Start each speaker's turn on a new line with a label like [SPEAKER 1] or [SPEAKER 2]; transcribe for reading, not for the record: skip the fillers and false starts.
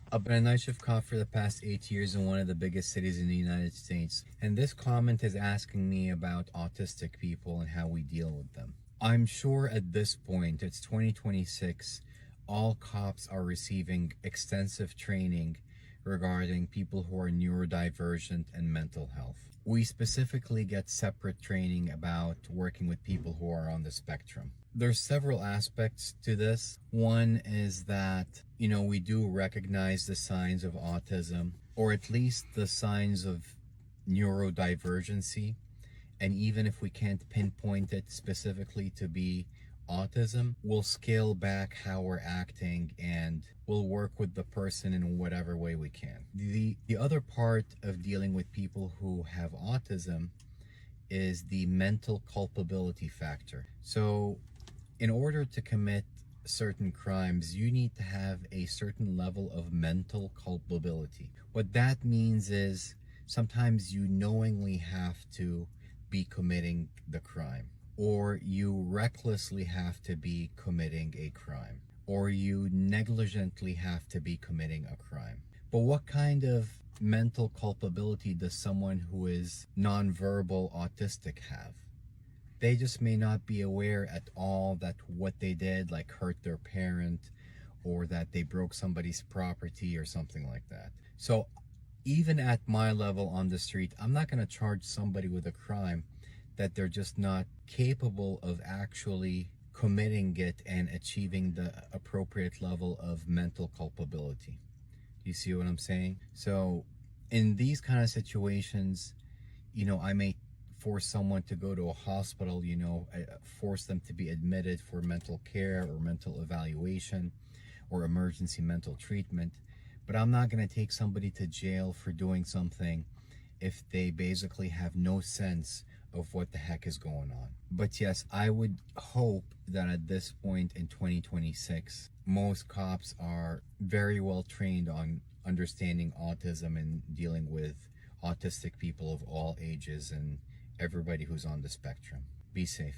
[SPEAKER 1] I've been a night shift cop for the past 8 years in one of the biggest cities in the United States, and this comment is asking me about autistic people and how we deal with them. I'm sure at this point, it's 2026, all cops are receiving extensive training regarding people who are neurodivergent and mental health. We specifically get separate training about working with people who are on the spectrum. There's several aspects to this. One is that, we do recognize the signs of autism, or at least the signs of neurodivergency. And even if we can't pinpoint it specifically to be autism, we'll scale back how we're acting and we'll work with the person in whatever way we can. The other part of dealing with people who have autism is the mental culpability factor. So in order to commit certain crimes, you need to have a certain level of mental culpability. What that means is sometimes you knowingly have to be committing the crime, or you recklessly have to be committing a crime, or you negligently have to be committing a crime. But what kind of mental culpability does someone who is nonverbal autistic have? They just may not be aware at all that what they did, like hurt their parent, or that they broke somebody's property or something like that. So even at my level on the street, I'm not going to charge somebody with a crime that they're just not capable of actually committing it and achieving the appropriate level of mental culpability. You see what I'm saying? So in these kind of situations, I may force someone to go to a hospital, force them to be admitted for mental care or mental evaluation or emergency mental treatment. But I'm not going to take somebody to jail for doing something if they basically have no sense of what the heck is going on. But yes, I would hope that at this point in 2026, most cops are very well trained on understanding autism and dealing with autistic people of all ages and everybody who's on the spectrum. Be safe.